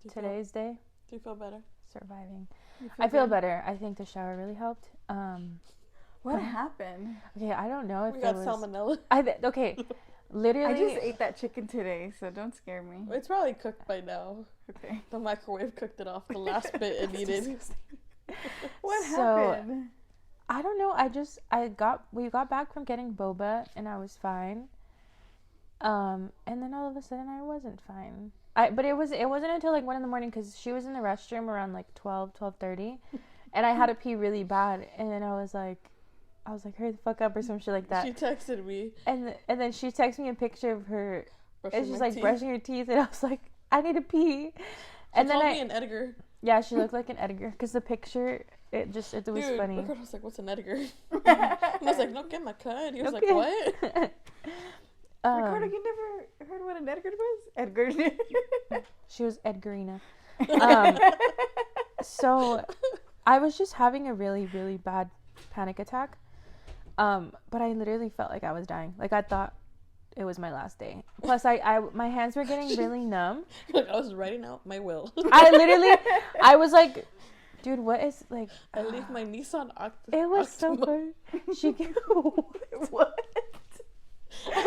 today's day. Do you feel better? Surviving. I feel better. I think the shower really helped. What happened? Okay, I don't know if we got salmonella. Okay, literally. I just ate that chicken today, so don't scare me. It's probably cooked by now. Okay. The microwave cooked it off the last bit it needed. What happened? I don't know. We got back from getting boba and I was fine. And then all of a sudden I wasn't fine. But it wasn't until like 1 a.m. because she was in the restroom around like 12:30, and I had to pee really bad. And then I was like, hurry the fuck up or some shit like that. She texted me. And then she texted me a picture of her. Brushing it's just my like teeth. brushing her teeth, and I was like, I need to pee. And then me an Edgar. Yeah, she looked like an Edgar because the picture it was Dude, funny. Ricardo was like, "What's an Edgar?" And I was like, "No, get my cut." He was like, "What?" Ricardo, you never heard what an Edgar was? Edgar. She was Edgarina. So I was just having a really, really bad panic attack. But I literally felt like I was dying. Like I thought it was my last day. Plus my hands were getting really numb. Like I was writing out my will. I was like, dude, what is like I leave my Nissan Octama. It was so good. She What? I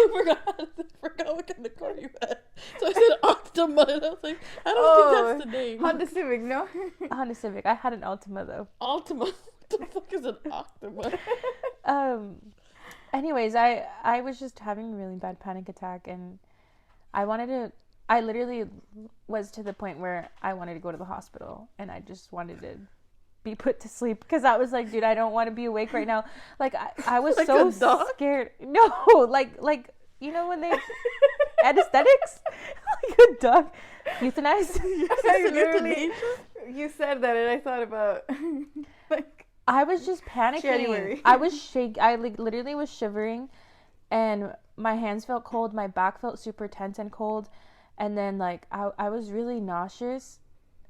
forgot what kind of car you had. So I said Optima, and I was like, I don't think that's the name. Honda Civic, no? Honda Civic. I had an Altima though. Altima. What the fuck is an Optima? Anyways, I was just having a really bad panic attack, and I literally was to the point where I wanted to go to the hospital, and I just wanted to be put to sleep because I was like, dude, I don't want to be awake right now. Like I was like so a dog? scared. No, like you know when they anesthetics, like a dog euthanized. You said that, and I thought about like I was just panicking. January. I was I literally was shivering, and my hands felt cold. My back felt super tense and cold, and then like I was really nauseous,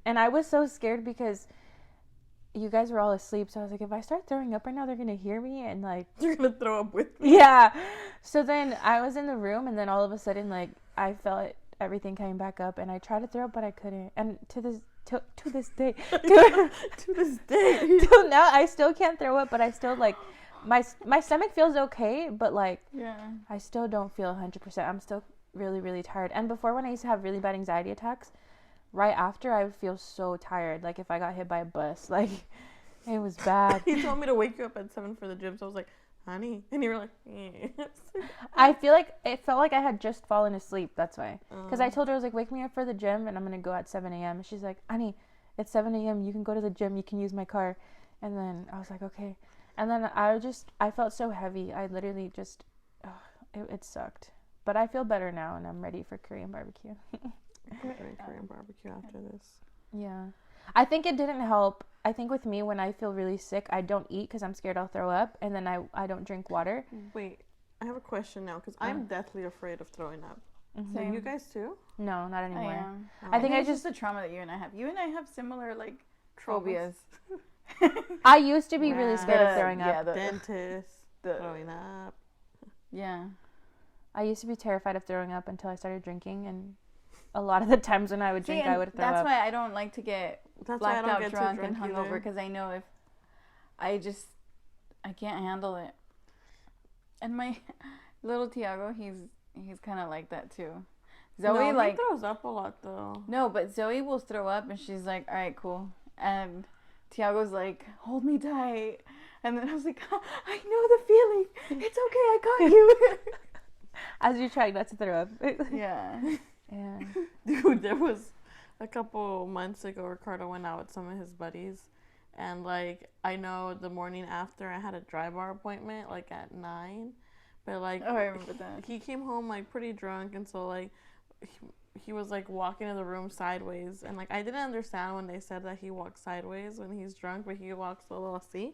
and I was so scared because you guys were all asleep. So I was like, if I start throwing up right now, they're gonna hear me, and like You're gonna throw up with me. yeah. So then I was in the room, and then all of a sudden, like I felt everything coming back up, and I tried to throw up, but I couldn't. And to this day, To this day, till now, I still can't throw up, but I still like my stomach feels okay, but like I still don't feel 100%. I'm still really, really tired. And before, when I used to have really bad anxiety attacks, right after I would feel so tired, like if I got hit by a bus, like it was bad. He told me to wake you up at 7 for the gym, so I was like, honey, and you were like, yes. I feel like it felt like I had just fallen asleep. That's why, because I told her I was like, wake me up for the gym, and I'm gonna go at 7 a.m. And she's like, honey, it's 7 a.m. You can go to the gym. You can use my car. And then I was like, okay. And then I felt so heavy. I literally just, it sucked. But I feel better now, and I'm ready for Korean barbecue. Korean barbecue after this. Yeah. I think it didn't help. I think with me, when I feel really sick, I don't eat because I'm scared I'll throw up, and then I don't drink water. Wait, I have a question now, because I'm deathly afraid of throwing up. Mm-hmm. So you guys too? No, not anymore. I think it's just the trauma that you and I have. You and I have similar like phobias. I used to be really scared of throwing up. Yeah, Dentist, throwing up. Yeah. I used to be terrified of throwing up until I started drinking, and a lot of the times when I would drink, I would throw up. That's why I don't like to get blacked out drunk and hungover, because I know if I can't handle it. And my little Tiago, he's kind of like that too. Zoe he throws up a lot though. No, but Zoe will throw up, and she's like, all right, cool. And Tiago's like, hold me tight. And then I was like, I know the feeling. It's okay, I got you. As you're trying not to throw up. Yeah. Yeah. Dude, there was a couple months ago, Ricardo went out with some of his buddies. And, like, I know the morning after I had a dry bar appointment, like, at 9. But, like, oh, I remember that. He came home, like, pretty drunk. And so, like, he was, like, walking in the room sideways. And, like, I didn't understand when they said that he walks sideways when he's drunk, but he walks a little así.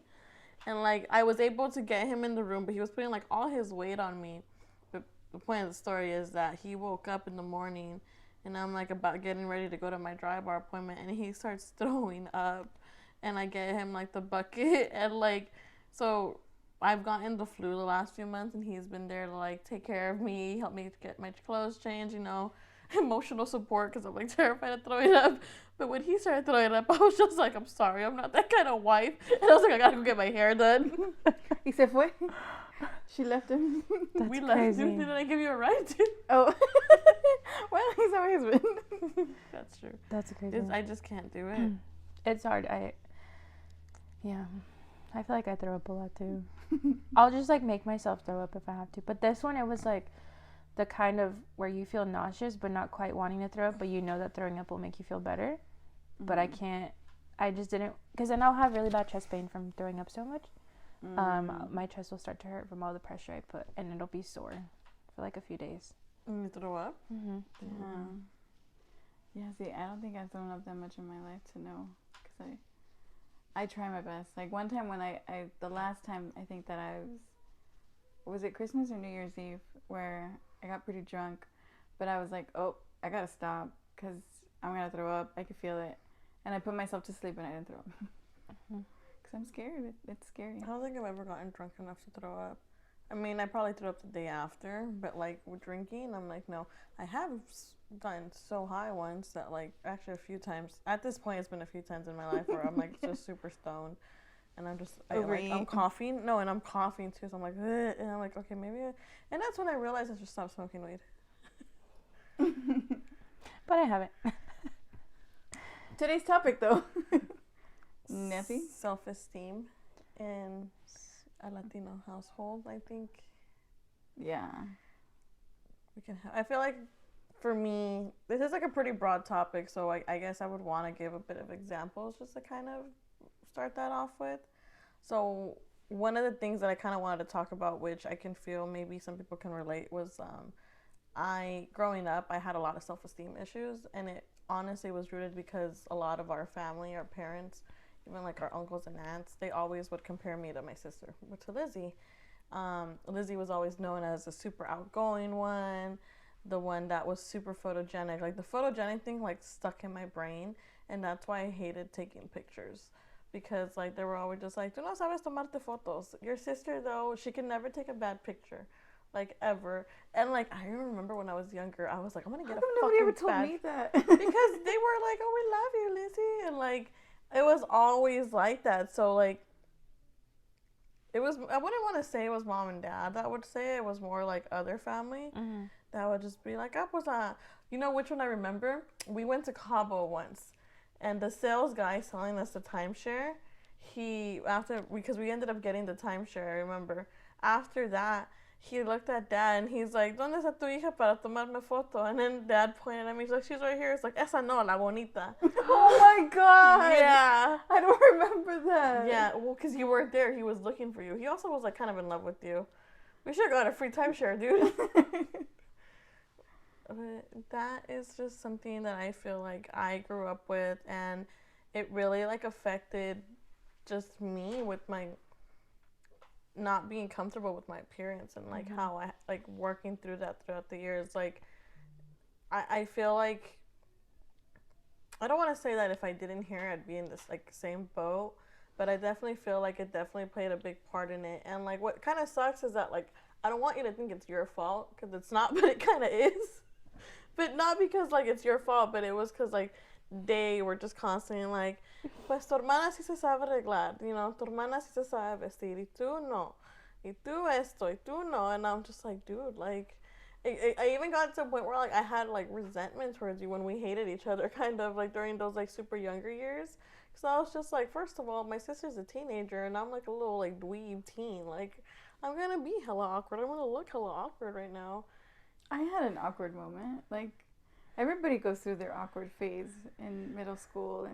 And, like, I was able to get him in the room, but he was putting, like, all his weight on me. But the point of the story is that he woke up in the morning, and I'm, like, about getting ready to go to my dry bar appointment, and he starts throwing up. And I get him, like, the bucket, and, like, so I've gotten the flu the last few months, and he's been there to, like, take care of me, help me get my clothes changed, you know. emotional support because I'm like terrified of throwing up. But when he started throwing up, I was just like, I'm sorry, I'm not that kind of wife. And I was like, I gotta go get my hair done. He said, "What?" She left him. That's We crazy. left. Did I give you a ride? Oh. Well, he's my husband. That's true. That's crazy. I just can't do it. It's hard. Yeah. I feel like I throw up a lot too. I'll just like make myself throw up if I have to. But this one, it was like the kind of where you feel nauseous but not quite wanting to throw up, but you know that throwing up will make you feel better. Mm-hmm. But I just didn't, because then I'll have really bad chest pain from throwing up so much. My chest will start to hurt from all the pressure I put, and it'll be sore for like a few days. You throw up? Mm-hmm. Yeah, see, I don't think I've thrown up that much in my life to know, because I try my best. Like one time when the last time I think that was it Christmas or New Year's Eve, where I got pretty drunk, but I was like, oh, I gotta stop, because I'm gonna throw up. I could feel it. And I put myself to sleep and I didn't throw up. Because I'm scared. It's scary. I don't think I've ever gotten drunk enough to throw up. I mean, I probably threw up the day after, but like with drinking, I'm like, no. I have gotten so high once that like, actually a few times, at this point it's been a few times in my life where I'm like just super stoned. And I'm just, I'm coughing. No, and I'm coughing too, so I'm like, ugh, and I'm like, okay, maybe and that's when I realized I should stop smoking weed. But I haven't. Today's topic, though. Nessie? Self-esteem in a Latino household, I think. Yeah. I feel like, for me, this is like a pretty broad topic, so I guess I would want to give a bit of examples just to kind of start that off with. So one of the things that I kind of wanted to talk about, which I can feel maybe some people can relate, was growing up, I had a lot of self-esteem issues, and it honestly was rooted because a lot of our family, our parents, even like our uncles and aunts, they always would compare me to my sister, to Lizzie. Lizzie was always known as the super outgoing one, the one that was super photogenic. Like the photogenic thing like stuck in my brain, and that's why I hated taking pictures. Because like they were always just like, tú no sabes tomarte fotos. Your sister though, she can never take a bad picture. Like ever. And like I remember when I was younger, I was like, I'm gonna get a fucking nobody ever told me that. because they were like, oh, we love you, Lizzie, and like it was always like that. So like it was, I wouldn't want to say it was mom and dad that would say it. It was more like other family that would just be like, you know which one I remember? We went to Cabo once, and the sales guy selling us the timeshare, because we ended up getting the timeshare, I remember. After that, he looked at Dad and he's like, ¿Dónde está tu hija para tomarme foto? And then Dad pointed at me. He's like, she's right here. It's like, esa no, la bonita. Oh my God. Yeah. I don't remember that. Yeah, well, because you weren't there. He was looking for you. He also was like kind of in love with you. We should have got a free timeshare, dude. But that is just something that I feel like I grew up with, and it really like affected just me with my not being comfortable with my appearance, and like how I like working through that throughout the years. Like I feel like I don't want to say that if I didn't hear it, I'd be in this like same boat, but I definitely feel like it definitely played a big part in it. And like what kind of sucks is that like I don't want you to think it's your fault, because it's not, but it kind of is. But not because like it's your fault, but it was because like they were just constantly like, pues tu hermana sí se sabe arreglar, you know, tu hermana sí se sabe vestir, y tú no, y tú esto, y tú no. And I'm just like, dude, like, I even got to a point where like I had like resentment towards you when we hated each other, kind of like during those like super younger years. Because I was just like, first of all, my sister's a teenager and I'm like a little like dweeb teen. Like, I'm gonna be hella awkward. I'm gonna look hella awkward right now. I had an awkward moment. Like, everybody goes through their awkward phase in middle school,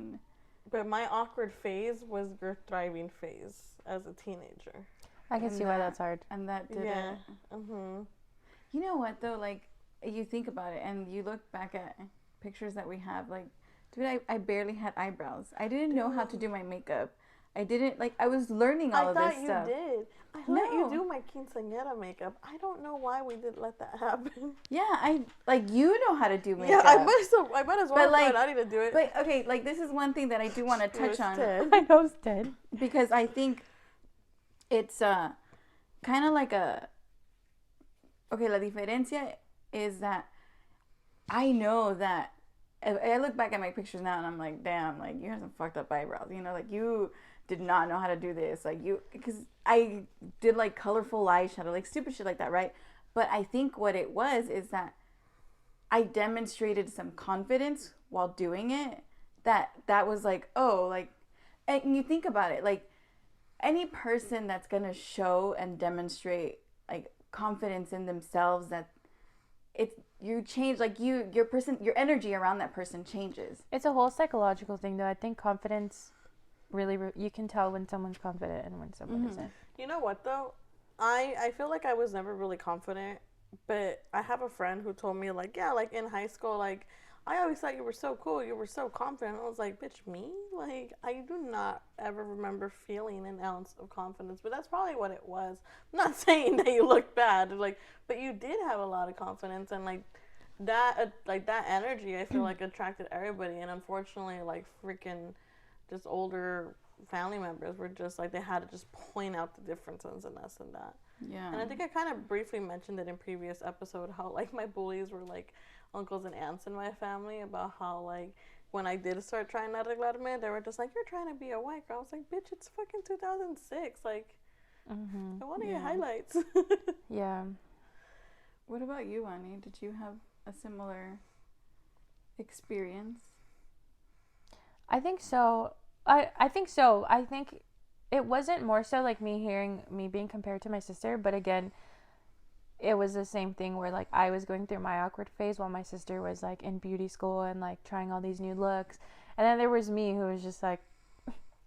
but my awkward phase was your thriving phase as a teenager. I can see why that's hard. And that did it. You know what though? Like, you think about it, and you look back at pictures that we have. Like, dude, I barely had eyebrows. I didn't know how to do my makeup. I didn't, like, I was learning all of this stuff. I thought you did. I let you do my quinceañera makeup. I don't know why we didn't let that happen. Yeah, you know how to do makeup. Yeah, I might as well like, I need to do it. But, okay, like, this is one thing that I do want to touch on. I know it's dead. Because I think it's kind of like okay, la diferencia is that I know that I look back at my pictures now and I'm like, damn, like you have some fucked up eyebrows. You know, like you did not know how to do this. Like because I did like colorful eyeshadow, like stupid shit like that, right? But I think what it was is that I demonstrated some confidence while doing it. That was like, oh, like, and you think about it, like any person that's gonna show and demonstrate like confidence in themselves, that it's you change, like your energy around that person changes. It's a whole psychological thing, though. I think confidence really you can tell when someone's confident and when someone isn't. You know what though, I feel like I was never really confident, but I have a friend who told me like, yeah, like in high school, like I always thought you were so cool, you were so confident. I was like, bitch, me? Like, I do not ever remember feeling an ounce of confidence, but that's probably what it was. I'm not saying that you look bad, like, but you did have a lot of confidence, and like that energy, I feel like attracted everybody, and unfortunately, like freaking just older family members were just like, they had to just point out the differences in us and that. Yeah. And I think I kind of briefly mentioned it in previous episode, how like my bullies were like uncles and aunts in my family, about how like when I did start trying not to admit, they were just like, you're trying to be a white girl. I was like, bitch, it's fucking 2006. Like, I want to get highlights. Yeah. What about you, Annie? Did you have a similar experience? I think so. I think so. I think it wasn't more so like me being compared to my sister, but again, it was the same thing where like I was going through my awkward phase while my sister was like in beauty school and like trying all these new looks. And then there was me who was just like,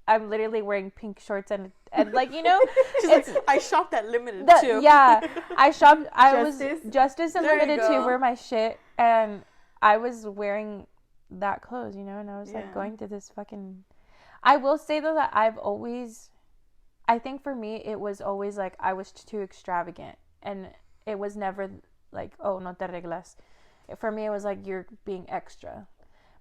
I'm literally wearing pink shorts and like, you know, she's like, I shopped at Limited too. Yeah, I shopped. Justice? Was Justice and Limited too were my shit, and I was wearing that clothes, you know, and I was like going to this fucking. I will say though that I think for me it was always like I was too extravagant, and it was never like, oh, no te reglas. For me, it was like, you're being extra.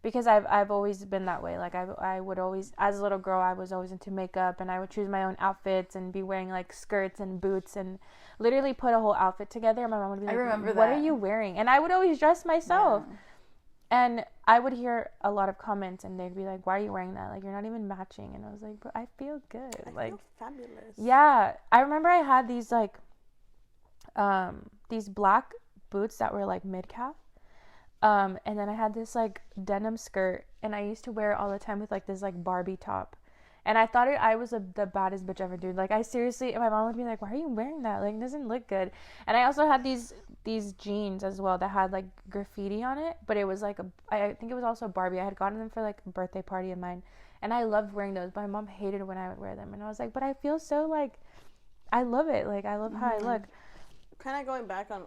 Because I've always been that way. Like, I would always, as a little girl, I was always into makeup. And I would choose my own outfits and be wearing, like, skirts and boots. And literally put a whole outfit together. My mom would be like, what are you wearing? And I would always dress myself. Yeah. And I would hear a lot of comments. And they'd be like, why are you wearing that? Like, you're not even matching. And I was like, but I feel good. I feel fabulous. Yeah. I remember I had these, like, these black boots that were like mid-calf, and then I had this like denim skirt, and I used to wear it all the time with like this like Barbie top, and I thought I was the baddest bitch ever, dude. Like, I seriously, and my mom would be like, why are you wearing that? Like, it doesn't look good. And I also had these jeans as well that had like graffiti on it, but it was like I think it was also Barbie. I had gotten them for like a birthday party of mine, and I loved wearing those, but my mom hated when I would wear them, and I was like, but I feel so like, I love it. Like, I love how I look. Kind of going back on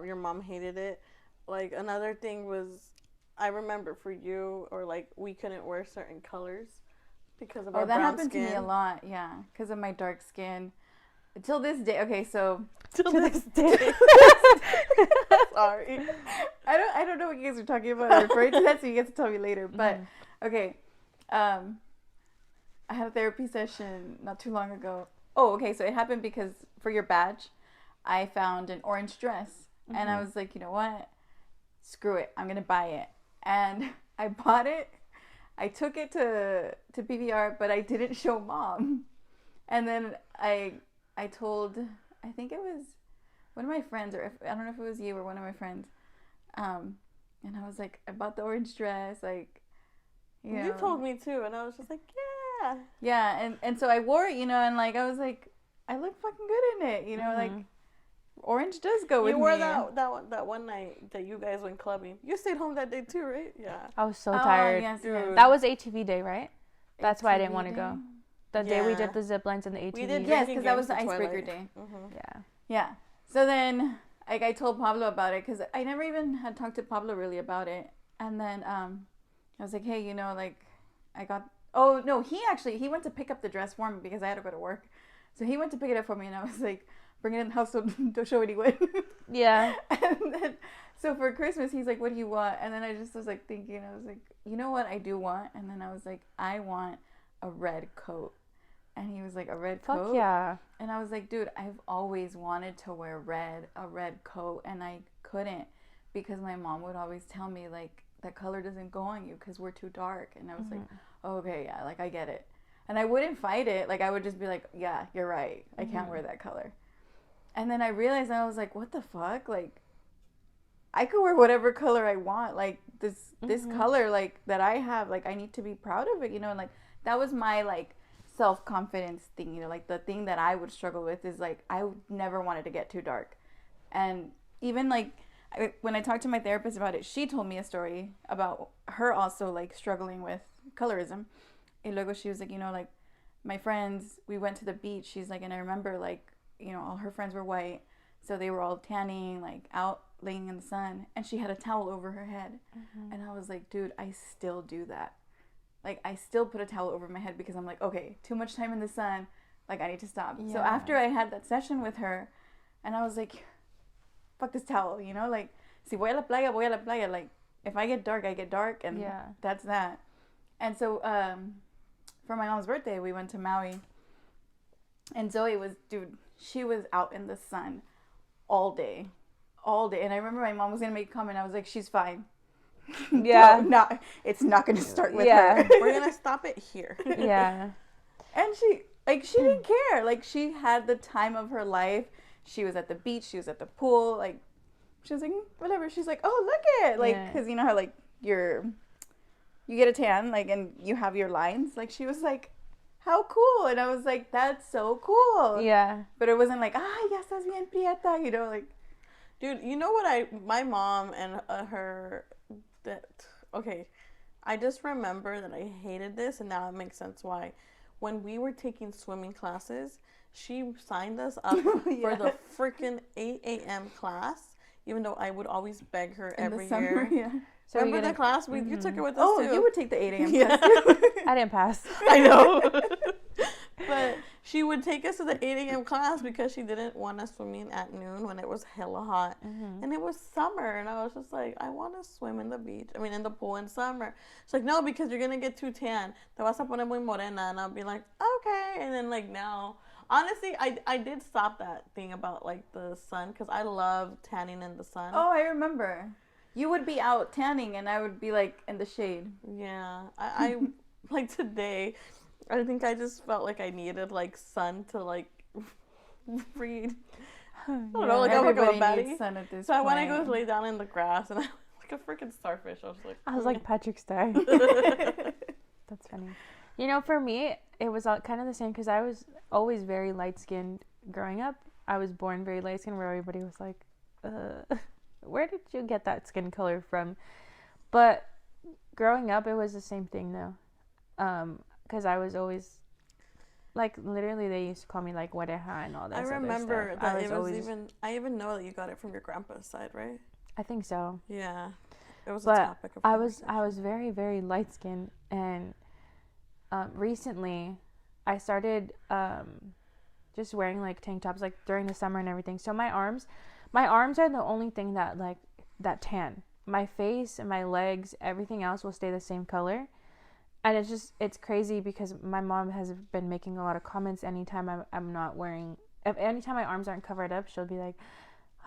your mom hated it, like another thing was, I remember for you, or like we couldn't wear certain colors because of our brown skin. That happened to me a lot, yeah, because of my dark skin. Till this day, okay, so till this day. Sorry, I don't know what you guys are talking about or referring to that, so you get to tell me later. But okay, I had a therapy session not too long ago. Oh, okay, so it happened because for your badge, I found an orange dress, and I was like, you know what? Screw it. I'm going to buy it. And I bought it. I took it to PVR, but I didn't show mom. And then I told, I think it was one of my friends, or I don't know if it was you or one of my friends. And I was like, I bought the orange dress, like, you know. You told me too, and I was just like, yeah. Yeah, and so I wore it, you know, and like, I was like, I look fucking good in it, you know, like. Orange does go with me. You wore that one night that you guys went clubbing. You stayed home that day too, right? Yeah. I was so tired. Yes, dude. That was ATV day, right? That's why I didn't want to go. The day we did the zip lines and the ATV. We did, yes, because that was the icebreaker day. Yeah. So then, like, I told Pablo about it because I never even had talked to Pablo really about it. And then I was like, hey, you know, like, I got. Oh no, he went to pick up the dress for me because I had to go to work. So he went to pick it up for me, and I was like, bring it in the house, so don't show anyone. Yeah. And then, so for Christmas, he's like, what do you want? And then I just was like thinking, I was like, you know what I do want? And then I was like, I want a red coat. And he was like, a red coat? Fuck yeah. And I was like, dude, I've always wanted to wear a red coat, and I couldn't because my mom would always tell me, like, that color doesn't go on you because we're too dark. And I was like, oh, okay, yeah, like, I get it. And I wouldn't fight it. Like, I would just be like, yeah, you're right. I can't wear that color. And then I realized, I was like, what the fuck? Like, I could wear whatever color I want. Like, this color, like, that I have, like, I need to be proud of it, you know? And, like, that was my, like, self-confidence thing, you know? Like, the thing that I would struggle with is, like, I never wanted to get too dark. And even, like, when I talked to my therapist about it, she told me a story about her also, like, struggling with colorism. And luego she was like, you know, like, my friends, we went to the beach. She's like, and I remember, like, you know, all her friends were white. So they were all tanning, like, out laying in the sun. And she had a towel over her head. And I was like, dude, I still do that. Like, I still put a towel over my head because I'm like, okay, too much time in the sun. Like, I need to stop. Yeah. So after I had that session with her, and I was like, fuck this towel, you know? Like, si voy a la playa, voy a la playa. Like, if I get dark, I get dark. And that's that. And so, for my mom's birthday, we went to Maui. And Zoe was, dude, she was out in the sun all day. And I remember my mom was going to make a comment. I was like, she's fine. Yeah. It's not going to start with her. We're going to stop it here. Yeah. And she didn't care. Like, she had the time of her life. She was at the beach. She was at the pool. Like, she was like, whatever. She's like, oh, look it. Like, because you know how, like, you get a tan, like, and you have your lines. Like, she was like, how cool. And I was like, that's so cool. Yeah. But it wasn't like, ya estás bien prieta, you know, like. Dude, you know what my mom and okay, I just remember that I hated this, and now it makes sense why. When we were taking swimming classes, she signed us up for the freaking 8 a.m. class, even though I would always beg her every year. Yeah. So remember the class? You took it with us too. Oh, you would take the 8 a.m. class. I didn't pass. I know. But she would take us to the 8 a.m. class because she didn't want us swimming at noon when it was hella hot. And it was summer, and I was just like, I want to swim in the pool in summer. She's like, no, because you're going to get too tan. Te vas a poner muy morena. And I'll be like, okay. And then, like, now, honestly, I did stop that thing about, like, the sun because I love tanning in the sun. Oh, I remember. You would be out tanning, and I would be, like, in the shade. Yeah. I like, today, I think I just felt like I needed, like, sun to, like, read. I don't know, like, I'm like a baddie. Sun at this point. I want to go lay down in the grass, and I'm like a freaking starfish. I was like Patrick Star. That's funny. You know, for me, it was kind of the same because I was always very light-skinned growing up. I was born very light-skinned where everybody was like, where did you get that skin color from? But growing up, it was the same thing, though. Because I was always, like, literally, they used to call me, like, oreja and all that. I remember that I even know that you got it from your grandpa's side, right? I think so. Yeah. It was a topic of conversation. I was very, very light-skinned, and recently, I started just wearing, like, tank tops, like, during the summer and everything. So my arms are the only thing that, like, that tan. My face and my legs, everything else will stay the same color. And it's crazy because my mom has been making a lot of comments anytime I'm not wearing, anytime my arms aren't covered up, she'll be like,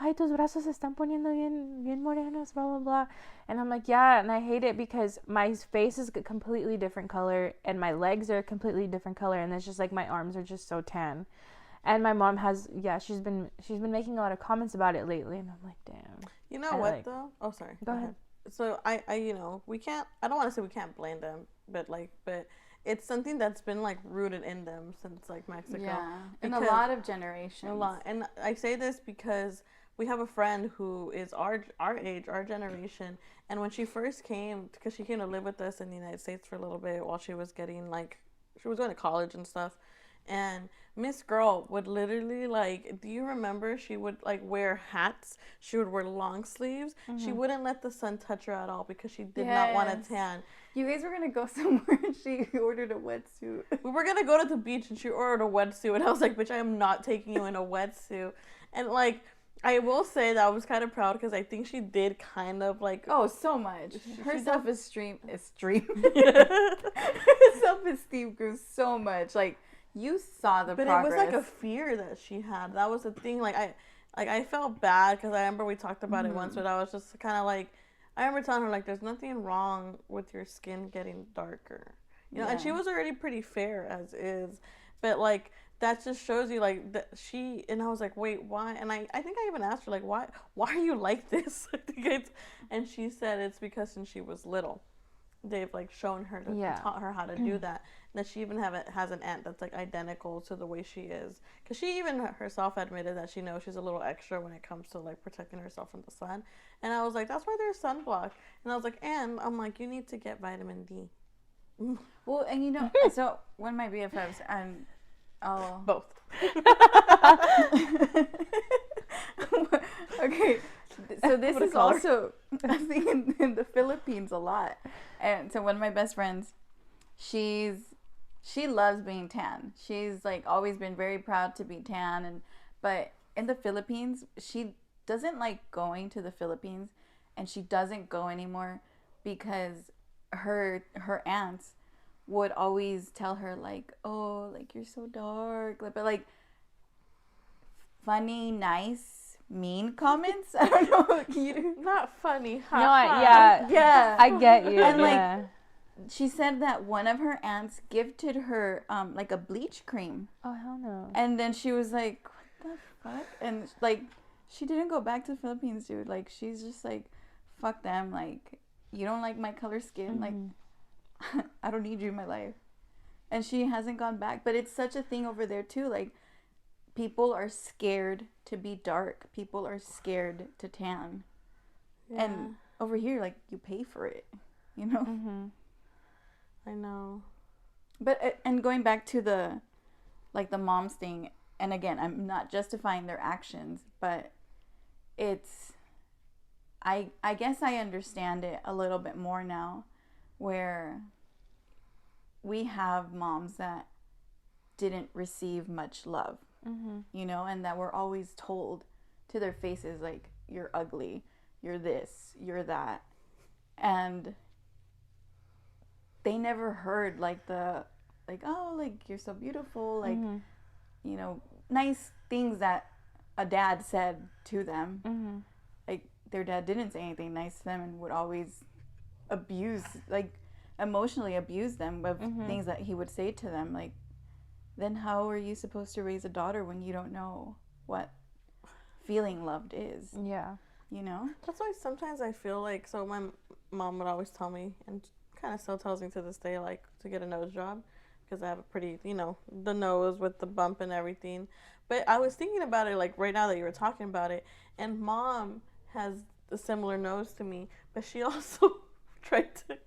ay, tus brazos se están poniendo bien morenos, blah, blah, blah. And I'm like, yeah, and I hate it because my face is a completely different color and my legs are a completely different color, and it's just like my arms are just so tan. And my mom she's been making a lot of comments about it lately, and I'm like, damn. You know what, though? Oh, sorry. Go ahead. So I you know, I don't want to say we can't blame them, but it's something that's been, like, rooted in them since, like, Mexico. Yeah, in a lot of generations. A lot. And I say this because we have a friend who is our age, our generation, and when she first came, because she came to live with us in the United States for a little bit while she was getting, like, she was going to college and stuff, and Miss Girl would literally, like, do you remember she would, like, wear hats? She would wear long sleeves. She wouldn't let the sun touch her at all because she did not want to tan. You guys were going to go somewhere and she ordered a wetsuit. We were going to go to the beach and she ordered a wetsuit. And I was like, bitch, I am not taking you in a wetsuit. And, like, I will say that I was kind of proud because I think she did kind of, like... Oh, so much. Her self-esteem grew so much. Like... You saw the progress. But it was like a fear that she had. That was the thing. Like, Like, I felt bad because I remember we talked about it once, but I was just kind of like, I remember telling her, like, there's nothing wrong with your skin getting darker. You know, and she was already pretty fair as is. But, like, that just shows you, like, that she, and I was like, wait, why? And I think I even asked her, like, why are you like this? And she said it's because since she was little, they've, like, shown her, taught her how to do that. And that she even has an aunt that's, like, identical to the way she is. Because she even herself admitted that she knows she's a little extra when it comes to, like, protecting herself from the sun. And I was like, that's why there's sunblock. And I was like, and I'm like, you need to get vitamin D. Well, and you know, so one of my BFFs, and both. Okay, so this is also I think in the Philippines a lot, and so one of my best friends, she loves being tan. She's like always been very proud to be tan, but in the Philippines, she doesn't like going to the Philippines, and she doesn't go anymore because her aunts would always tell her like, oh, like you're so dark, but like funny, nice, mean comments. I don't know. Not funny. No, yeah, I get you. And like, she said that one of her aunts gifted her like a bleach cream. Oh hell no. And then she was like, what the fuck? And like, she didn't go back to the Philippines, dude. Like, she's just like, fuck them. Like, you don't like my color skin. Like, I don't need you in my life. And she hasn't gone back. But it's such a thing over there too. Like, people are scared to be dark. People are scared to tan. Yeah. And over here, like, you pay for it, you know? I know. But, and going back to the moms thing, and again, I'm not justifying their actions, but it's, I guess I understand it a little bit more now, where we have moms that didn't receive much love, you know, and that were always told to their faces, like, you're ugly, you're this, you're that. And they never heard, like, oh, like, you're so beautiful, like, you know, nice things that a dad said to them. Like, their dad didn't say anything nice to them and would always abuse, like, emotionally abuse them with things that he would say to them. Like, then how are you supposed to raise a daughter when you don't know what feeling loved is? Yeah. You know? That's why sometimes I feel like, so my mom would always tell me, and kind of still tells me to this day, like, to get a nose job, because I have a pretty, you know, the nose with the bump and everything. But I was thinking about it, like, right now that you were talking about it, and Mom has a similar nose to me, but she also tried to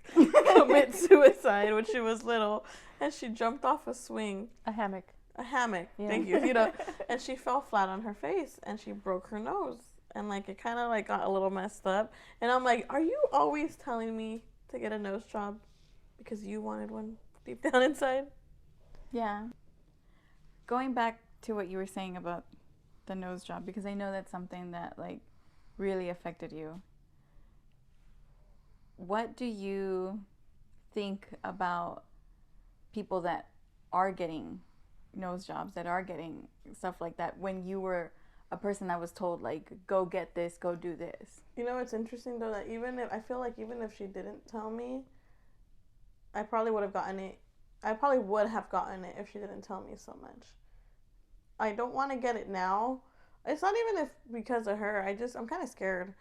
commit suicide when she was little, and she jumped off a swing. A hammock. Yeah. Thank you. You know, and she fell flat on her face, and she broke her nose, and like it kind of like got a little messed up. And I'm like, are you always telling me to get a nose job because you wanted one deep down inside? Yeah. Going back to what you were saying about the nose job, because I know that's something that like really affected you. What do you think about people that are getting nose jobs, that are getting stuff like that, when you were a person that was told, like, go get this, go do this? You know, it's interesting, though, that I feel like even if she didn't tell me, I probably would have gotten it. I probably would have gotten it if she didn't tell me so much. I don't want to get it now. It's not even because of her. I'm kind of scared.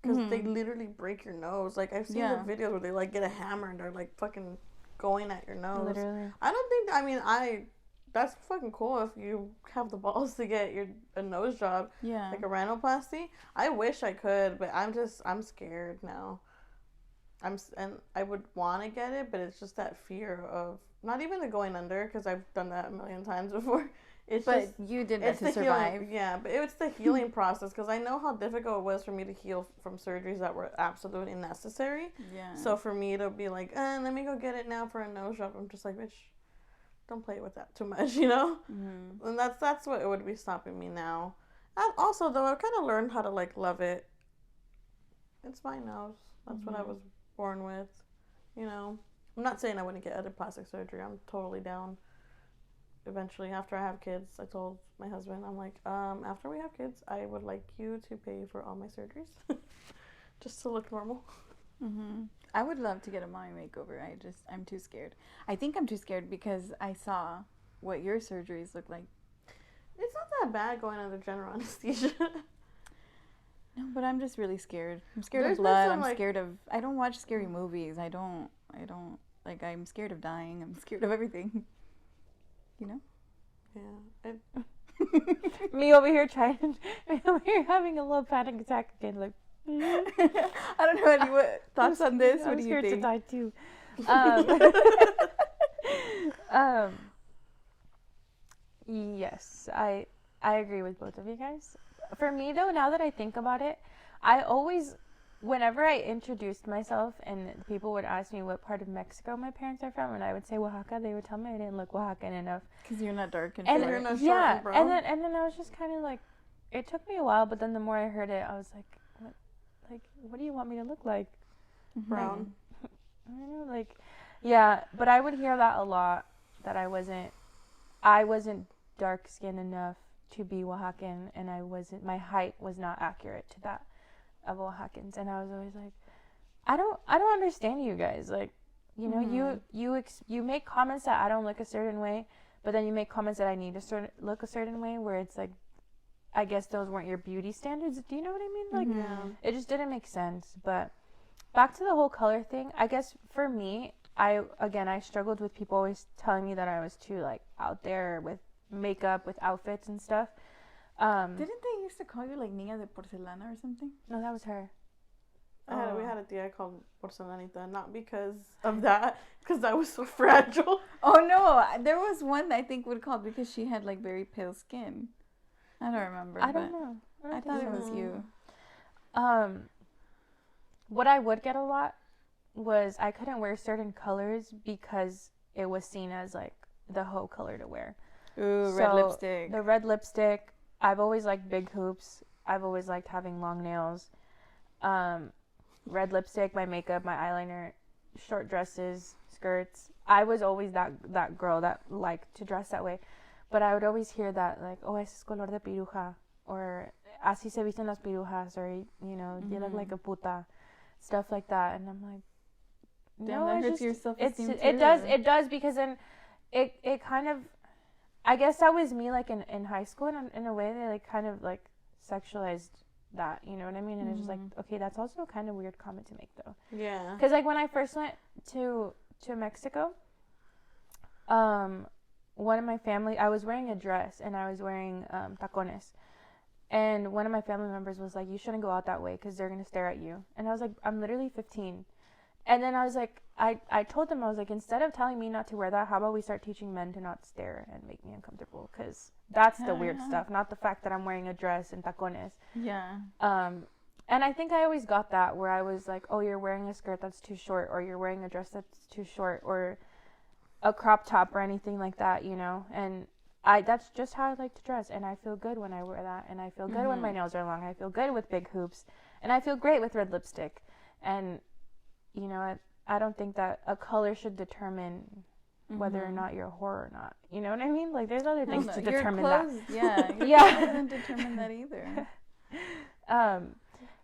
Because they literally break your nose. Like, I've seen the videos where they, like, get a hammer and they're, like, fucking going at your nose. Literally. I don't think, that's fucking cool if you have the balls to get a nose job. Yeah. Like a rhinoplasty. I wish I could, but I'm scared now. And I would want to get it, but it's just that fear of, not even the going under, because I've done that a million times before. But you did that to survive. But it's the healing process, because I know how difficult it was for me to heal from surgeries that were absolutely necessary. Yeah. So for me to be like, let me go get it now for a nose job, I'm just like, bitch, don't play with that too much, you know? And that's what it would be stopping me now. And also, though, I've kind of learned how to, like, love it. It's my nose. That's what I was born with, you know? I'm not saying I wouldn't get other plastic surgery. I'm totally down. eventually, after I have kids, I told my husband, I'm like, after we have kids, I would like you to pay for all my surgeries. Just to look normal. Mm-hmm. I would love to get a mommy makeover. I'm too scared. I think I'm too scared because I saw what your surgeries look like. It's not that bad going under general anesthesia. No, but I'm just really scared. I'm scared of blood. I'm scared of... I don't watch scary movies. I don't... Like, I'm scared of dying. I'm scared of everything. You know? Yeah. Me over here having a little panic attack again, like... I don't know any thoughts on this. What do you think? I'm scared to die too. Yes, I agree with both of you guys. For me though, now that I think about it, I always, whenever I introduced myself and people would ask me what part of Mexico my parents are from, and I would say Oaxaca, they would tell me I didn't look Oaxacan enough. Because you're not dark and you're not short and brown. and then I was just kind of like, it took me a while, but then the more I heard it, I was like, what do you want me to look like? Brown. I don't know, like, yeah, but I would hear that a lot, that I wasn't dark skinned enough to be Oaxacan, and my height was not accurate to that of Oaxacans, and I was always like, I don't understand you guys, like, you know, you make comments that I don't look a certain way, but then you make comments that I need to look a certain way, where it's like, I guess those weren't your beauty standards. Do you know what I mean? Like, it just didn't make sense. But back to the whole color thing, I guess for me, I struggled with people always telling me that I was too, like, out there with makeup, with outfits and stuff. Didn't they used to call you, like, Niña de Porcelana or something? No, that was her. We had a tia called Porcelanita, not because of that, because I was so fragile. Oh, no. There was one I think would call because she had, like, very pale skin. I don't remember. I don't know. I thought it was you. What I would get a lot was I couldn't wear certain colors because it was seen as, like, the hoe color to wear. Ooh, red lipstick. The red lipstick. I've always liked big hoops. I've always liked having long nails. Red lipstick, my makeup, my eyeliner, short dresses, skirts. I was always that girl that liked to dress that way. But I would always hear that, like, oh, ese es color de piruja, or así se visten las pirujas, or, you know, you look like a puta, stuff like that. And I'm like, no, that hurts your self-esteem too. It does, because then it kind of, I guess that was me, like, in high school, and in a way they, like, kind of, like, sexualized that, you know what I mean? And it's just like, okay, that's also a kind of weird comment to make, though. Yeah. Because, like, when I first went to Mexico, one of my family, I was wearing a dress and I was wearing tacones, and one of my family members was like, you shouldn't go out that way because they're gonna stare at you. And I was like, I'm literally 15. And then I was like, I told them, I was like, instead of telling me not to wear that, how about we start teaching men to not stare and make me uncomfortable, because that's the weird stuff, not the fact that I'm wearing a dress and tacones. Yeah. And I think I always got that, where I was like, oh, you're wearing a skirt that's too short, or you're wearing a dress that's too short, or a crop top or anything like that, you know. And that's just how I like to dress, and I feel good when I wear that, and I feel good when my nails are long. I feel good with big hoops, and I feel great with red lipstick. And, you know, I don't think that a color should determine whether or not you're a whore or not. You know what I mean? Like, there's other things to determine that. Yeah, your clothes doesn't determine that either.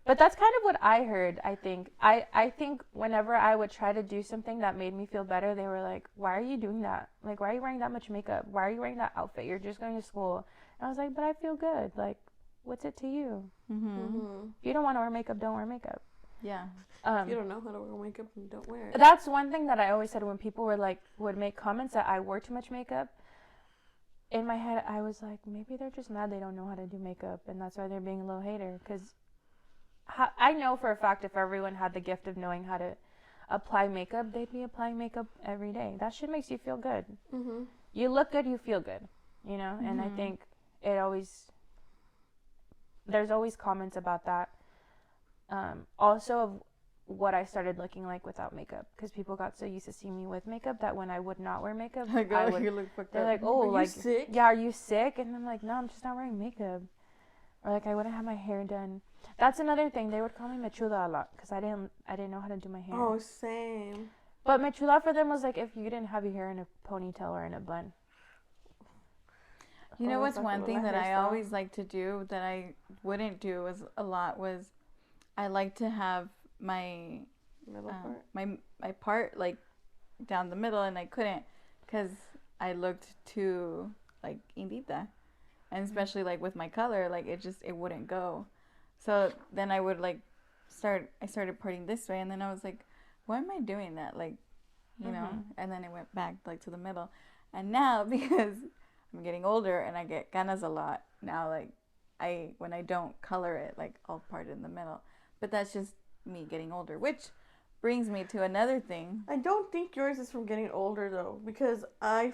But that's kind of what I heard, I think. I think whenever I would try to do something that made me feel better, they were like, why are you doing that? Like, why are you wearing that much makeup? Why are you wearing that outfit? You're just going to school. And I was like, but I feel good. Like, what's it to you? If you don't want to wear makeup, don't wear makeup. Yeah. If you don't know how to wear makeup, then don't wear it. That's one thing that I always said when people were like, would make comments that I wore too much makeup. In my head, I was like, maybe they're just mad they don't know how to do makeup, and that's why they're being a little hater. Because I know for a fact if everyone had the gift of knowing how to apply makeup, they'd be applying makeup every day. That shit makes you feel good. You look good, you feel good, you know. And I think there's always comments about that. Also of what I started looking like without makeup, because people got so used to seeing me with makeup that when I would not wear makeup, like, oh, you look fucked up. They're like, oh, are like, you sick? Yeah, are you sick? And I'm like, no, I'm just not wearing makeup. Or like, I wouldn't have my hair done. That's another thing. They would call me mechuda a lot because I didn't know how to do my hair. Oh, same. But mechuda for them was like if you didn't have your hair in a ponytail or in a bun. You know what's one thing that I always like to do that I wouldn't do a lot was I like to have my middle part? my part like down the middle, and I couldn't because I looked too like indita, and especially like with my color, like it wouldn't go. So then I would like I started parting this way, and then I was like, why am I doing that? Like, you know, and then it went back like to the middle. And now because I'm getting older and I get ganas a lot, now like when I don't color it, like I'll part it in the middle. But that's just me getting older, which brings me to another thing. I don't think yours is from getting older though, because I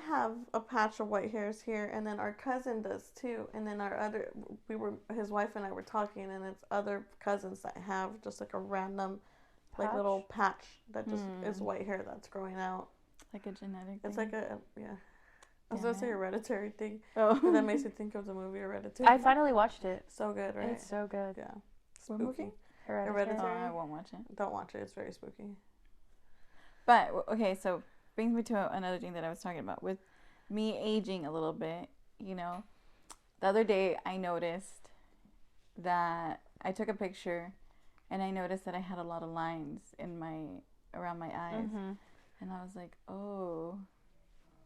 have a patch of white hairs here, and then our cousin does too, and then his wife and I were talking, and it's other cousins that have just like a random like little patch that just is white hair that's growing out. Like a genetic It's thing. like I was gonna say hereditary thing. Oh. But that makes me think of the movie Hereditary. I finally watched it. So good, right? It's so good. Yeah. What Spooky. movie? Hereditary. Oh, I won't watch it. Don't watch it. It's very spooky. But okay, so brings me to another thing that I was talking about with me aging a little bit. You know, the other day I noticed that I took a picture, and I noticed that I had a lot of lines around my eyes, and I was like, oh,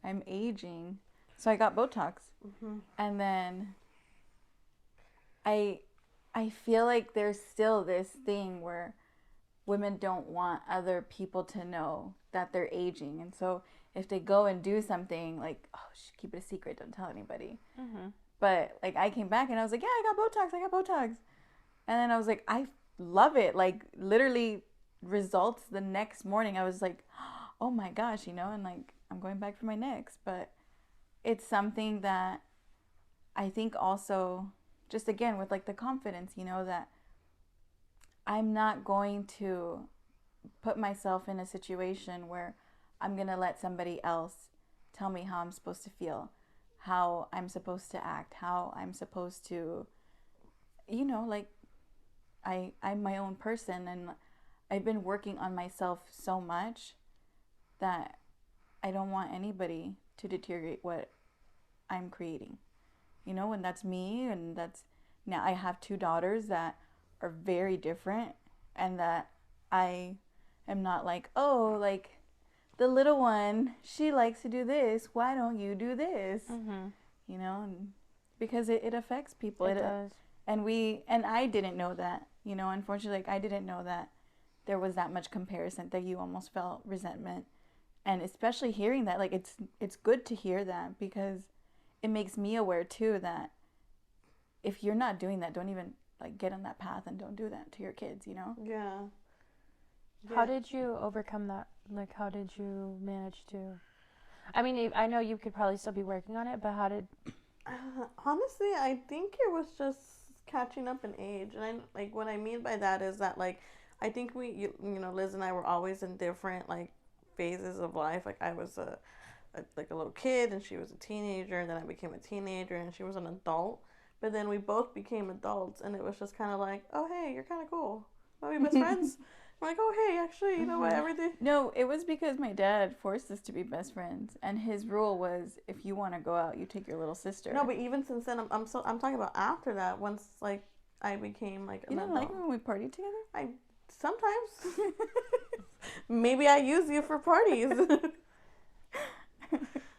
I'm aging. So I got Botox, and then I feel like there's still this thing where women don't want other people to know that they're aging. And so if they go and do something like, oh, keep it a secret, don't tell anybody. But like I came back and I was like, yeah, I got Botox. And then I was like, I love it. Like literally results the next morning. I was like, oh my gosh, you know, and like I'm going back for my next. But it's something that I think also just again with like the confidence, you know, that I'm not going to put myself in a situation where I'm going to let somebody else tell me how I'm supposed to feel, how I'm supposed to act, how I'm supposed to, you know, like I'm my own person, and I've been working on myself so much that I don't want anybody to deteriorate what I'm creating. You know, and that's me, and that's now I have 2 daughters that are very different, and that I am not like, oh, like the little one, she likes to do this, why don't you do this? You know, and because it affects people. It does. And I didn't know that, you know, unfortunately, like I didn't know that there was that much comparison, that you almost felt resentment. And especially hearing that, like it's good to hear that, because it makes me aware too that if you're not doing that, don't even like get on that path, and don't do that to your kids, you know? Yeah. How did you overcome that? Like, how did you manage to? I mean, I know you could probably still be working on it, but how did? Honestly, I think it was just catching up in age, and like what I mean by that is that like I think you know, Liz and I were always in different like phases of life. Like I was like a little kid, and she was a teenager, and then I became a teenager, and she was an adult. But then we both became adults, and it was just kind of like, oh, hey, you're kind of cool. Want to be best friends? I'm like, oh, hey, actually, you know what, everything. No, it was because my dad forced us to be best friends, and his rule was, if you want to go out, you take your little sister. No, but even since then, I'm talking about after that. Once like I became like an adult. You don't like when we partied together? I sometimes. Maybe I use you for parties.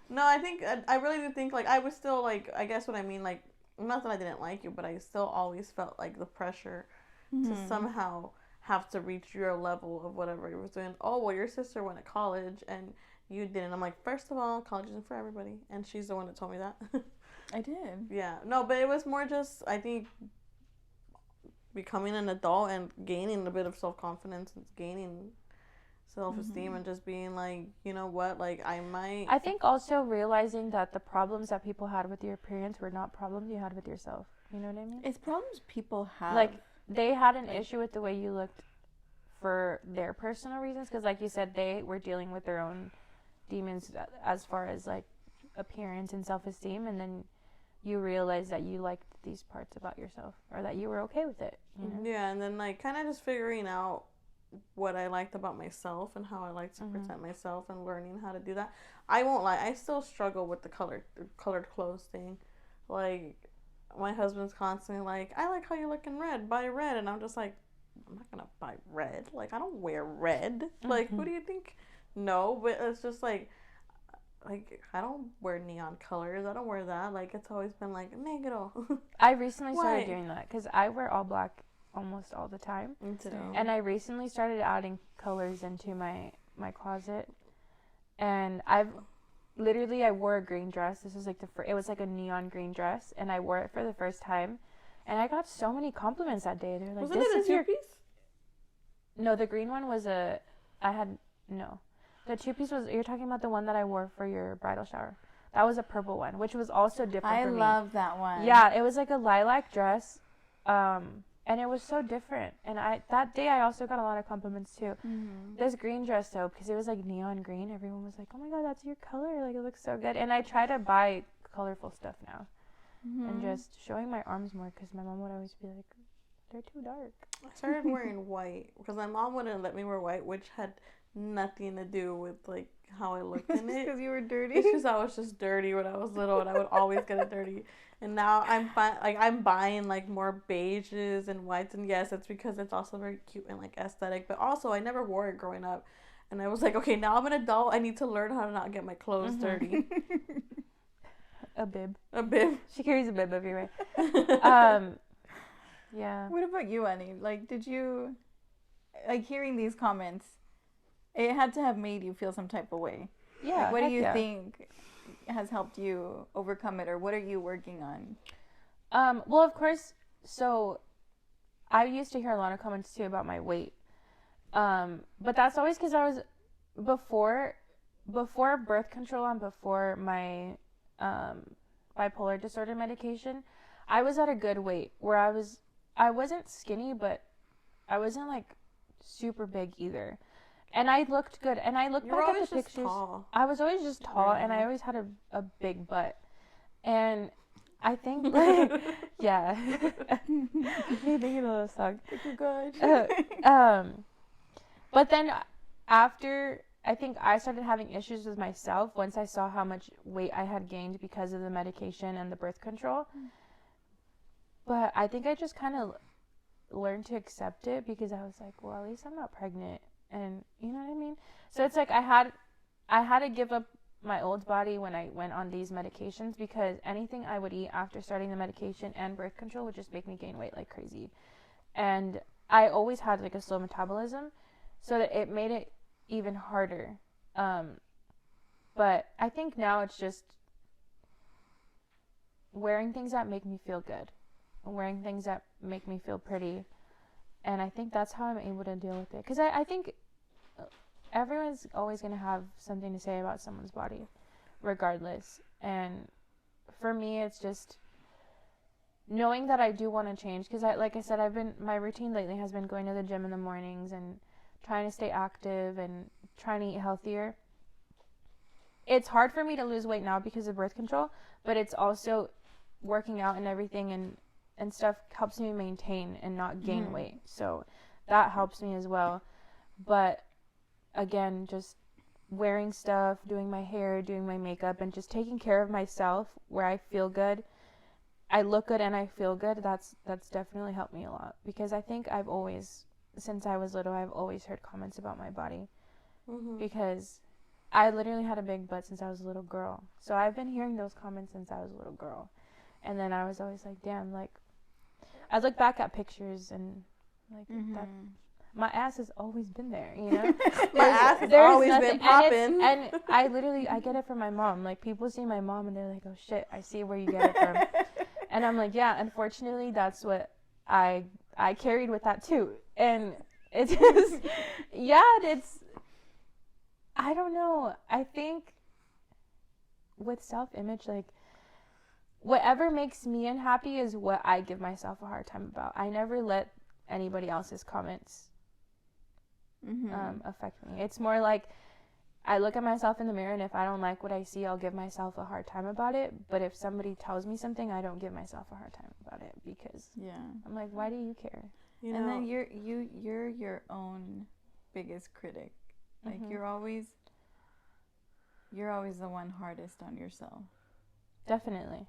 No, I think I really do think like I was still like, I guess what I mean, like, not that I didn't like you, but I still always felt like the pressure to somehow have to reach your level of whatever you were doing. Oh, well, your sister went to college and you didn't. I'm like, first of all, college isn't for everybody. And she's the one that told me that. I did. Yeah. No, but it was more just, I think, becoming an adult and gaining a bit of self-confidence and gaining self-esteem and just being like, you know what, like I think also realizing that the problems that people had with your appearance were not problems you had with yourself. You know what I mean? It's problems people have. Like, they had an issue with the way you looked for their personal reasons, because like you said, they were dealing with their own demons as far as like appearance and self-esteem, and then you realize that you liked these parts about yourself, or that you were okay with it, you know? Yeah, and then like kind of just figuring out what I liked about myself and how I like to present myself and learning how to do that. I won't lie, I still struggle with the colored clothes thing. Like, my husband's constantly like, I like how you look in red, buy red. And I'm just like, I'm not gonna buy red. Like, I don't wear red. Like, who do you think? No, but it's just like I don't wear neon colors. I don't wear that. Like, it's always been like negro. I recently started doing that because I wear all black almost all the time. Me too. And I recently started adding colors into my closet. And I wore a green dress. This was like it was like a neon green dress, and I wore it for the first time. And I got so many compliments that day. They're like, Wasn't it a two-piece? No, the green one was no. The two-piece was, you're talking about the one that I wore for your bridal shower. That was a purple one, which was also different for me. I love that one. Yeah, it was like a lilac dress, and it was so different. And that day I also got a lot of compliments too. This green dress though, because it was like neon green, everyone was like, oh my god, that's your color, like it looks so good. And I try to buy colorful stuff now. And just showing my arms more, because my mom would always be like, they're too dark. I started wearing white because my mom wouldn't let me wear white, which had nothing to do with like how I looked in it. Because you were dirty. It's because I was just dirty when I was little, and I would always get it dirty. And now I'm buying like more beiges and whites, and yes, it's because it's also very cute and like aesthetic. But also, I never wore it growing up, and I was like, okay, now I'm an adult. I need to learn how to not get my clothes dirty. A bib. A bib. She carries a bib everywhere. Yeah. What about you, Annie? Like, did you, like, hearing these comments, it had to have made you feel some type of way. Yeah. Like, what do you think has helped you overcome it, or what are you working on? Well, of course, so I used to hear a lot of comments too about my weight. But that's always because I was, before birth control and before my bipolar disorder medication, I was at a good weight where I wasn't skinny, but I wasn't like super big either. And I looked good. And I looked back at the pictures. Tall. I was always just tall, and I always had a big butt. And I think, like, yeah. Me thinking of those songs. Oh, God. But then after, I think I started having issues with myself once I saw how much weight I had gained because of the medication and the birth control. But I think I just kind of learned to accept it, because I was like, well, at least I'm not pregnant. And you know what I mean? So it's like I had to give up my old body when I went on these medications, because anything I would eat after starting the medication and birth control would just make me gain weight like crazy. And I always had like a slow metabolism, so that it made it even harder. But I think now it's just wearing things that make me feel good, wearing things that make me feel pretty. And I think that's how I'm able to deal with it. Because I think everyone's always going to have something to say about someone's body, regardless. And for me, it's just knowing that I do want to change. Because like I said, my routine lately has been going to the gym in the mornings and trying to stay active and trying to eat healthier. It's hard for me to lose weight now because of birth control, but it's also working out and everything and stuff helps me maintain and not gain weight. So that helps me as well. But again, just wearing stuff, doing my hair, doing my makeup, and just taking care of myself where I feel good. I look good and I feel good. That's definitely helped me a lot, because I think since I was little, I've always heard comments about my body, because I literally had a big butt since I was a little girl. So I've been hearing those comments since I was a little girl. And then I was always like, damn, like, I look back at pictures and like that, my ass has always been there, you know. My ass has always been popping. And I get it from my mom. Like, people see my mom and they're like, oh shit, I see where you get it from. And I'm like, yeah, unfortunately, that's what I carried with that too. And it's just, I don't know. I think with self-image, like, whatever makes me unhappy is what I give myself a hard time about. I never let anybody else's comments affect me. It's more like I look at myself in the mirror, and if I don't like what I see, I'll give myself a hard time about it. But if somebody tells me something, I don't give myself a hard time about it, because I'm like, why do you care? You know, and then you're your own biggest critic. Like you're always the one hardest on yourself. Definitely.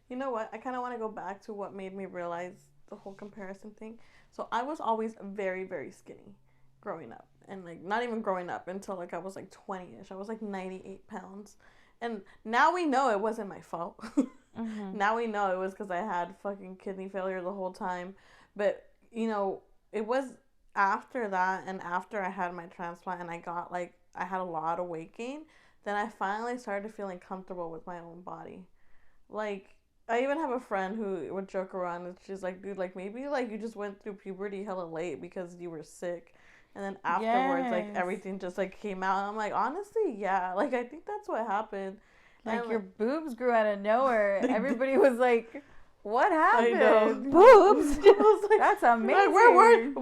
You know what? I kind of want to go back to what made me realize the whole comparison thing. So I was always very, very skinny growing up. And, like, not even growing up until, like, I was, like, 20-ish. I was, like, 98 pounds. And now we know it wasn't my fault. Now we know it was because I had fucking kidney failure the whole time. But, you know, it was after that and after I had my transplant and I got, like, I had a lot of weight gain, then I finally started feeling comfortable with my own body. Like, I even have a friend who would joke around and she's like, dude, like, maybe, like, you just went through puberty hella late because you were sick. And then afterwards, like, everything just, like, came out. And I'm like, honestly, yeah. Like, I think that's what happened. Like, your boobs grew out of nowhere. Everybody was like, what happened? I know. Boobs? Like, that's amazing.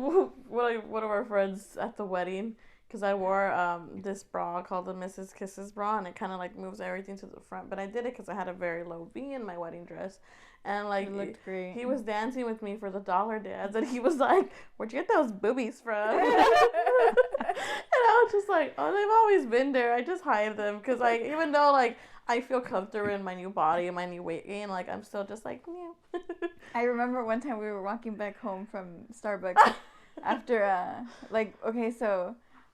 Like, one of our friends at the wedding, because I wore this bra called the Mrs. Kisses bra, and it kind of, like, moves everything to the front. But I did it because I had a very low V in my wedding dress. And, like, it looked great. He was dancing with me for the dollar dance, and he was like, where'd you get those boobies from? And I was just like, oh, they've always been there. I just hide them because, like, even though, like, I feel comfortable in my new body and my new weight gain, like, I'm still just like, yeah. I remember one time we were walking back home from Starbucks after,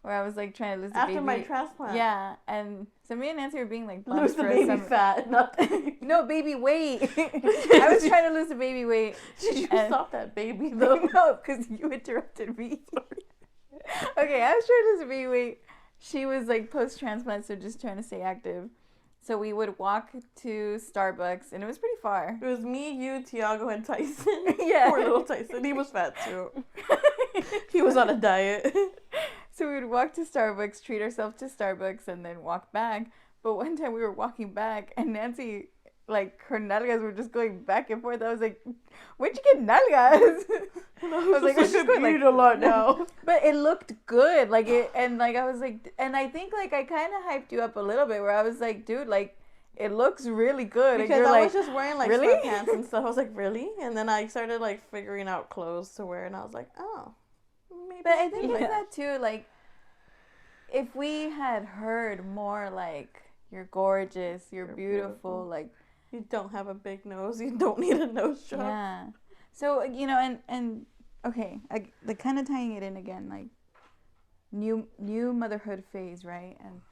where I was, like, trying to lose the baby. After my transplant. Yeah, and so me and Nancy were being, like, lose the baby fat. No, baby weight. I was trying to lose the baby weight. Did you stop that baby, though? No, because you interrupted me. Okay, I was trying to lose the baby weight. She was, like, post-transplant, so just trying to stay active. So we would walk to Starbucks, and it was pretty far. It was me, you, Tiago, and Tyson. Yeah. Poor little Tyson. He was fat, too. He was on a diet. So we would walk to Starbucks, treat ourselves to Starbucks, and then walk back. But one time we were walking back, and Nancy, like, her nalgas were just going back and forth. I was like, where'd you get nalgas? I was like, I eat a lot now. But it looked good. Like, I was like, and I think, like, I kind of hyped you up a little bit, where I was like, dude, like, it looks really good. Because and I like, was just wearing, like, really? sweatpants and stuff. I was like, really? And then I started, like, figuring out clothes to wear, and I was like, oh. Maybe. But I think it's that too, like, if we had heard more, like, you're gorgeous, you're beautiful, like, you don't have a big nose, you don't need a nose job. Yeah. So, you know, and okay, like, kind of tying it in again, like, new motherhood phase, right? And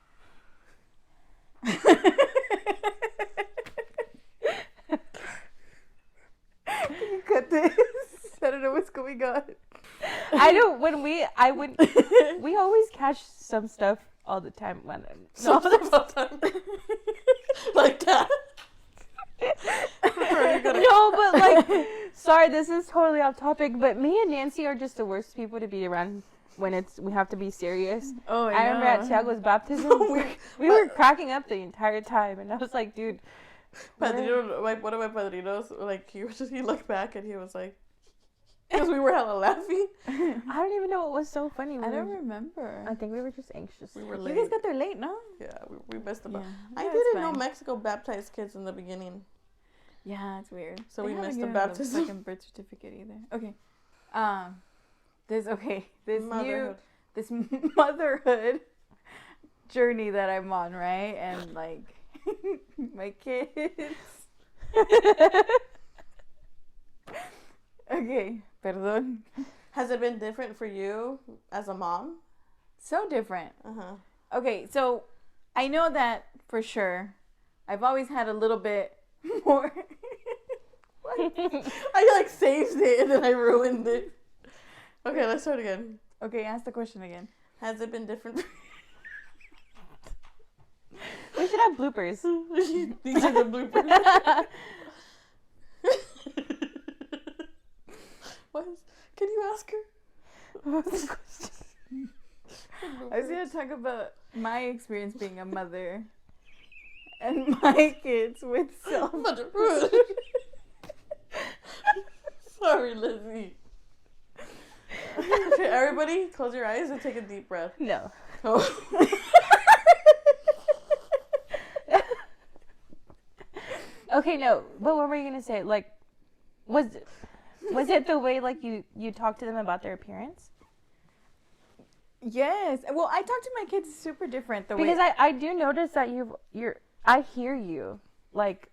can you cut this? I don't know what's going on. I don't. We always catch some stuff all the time. Like that. No, but like, sorry, this is totally off topic. But me and Nancy are just the worst people to be around when we have to be serious. Oh, I remember at Tiago's baptism, we were cracking up the entire time, and I was like, dude. Padrino, like, one of my padrinos, like, he looked back and he was like, because we were hella laughing. I don't even know what was so funny. I don't remember. I think we were just anxious. We were late. You guys got there late, no? Yeah, we missed the. Yeah. I didn't know Mexico baptized kids in the beginning. Yeah, it's weird. So we missed the baptism. Second birth certificate either. Okay. This motherhood journey that I'm on, right? And like my kids. Okay, perdón. Has it been different for you as a mom? So different. Okay, so I know that for sure. I've always had a little bit more. What? I like saved it and then I ruined it. Okay, let's start again. Okay, ask the question again. Has it been different for We should have bloopers. These are the bloopers. Can you ask her? What was the question? I was going to talk about my experience being a mother and my kids with motherhood. Sorry, Lizzie. Okay, everybody, close your eyes and take a deep breath. No. Oh. Okay, no. But what were you gonna say? Like, was it the way like you talked to them about their appearance? Yes. Well, I talk to my kids super different because I do notice that I hear you. Like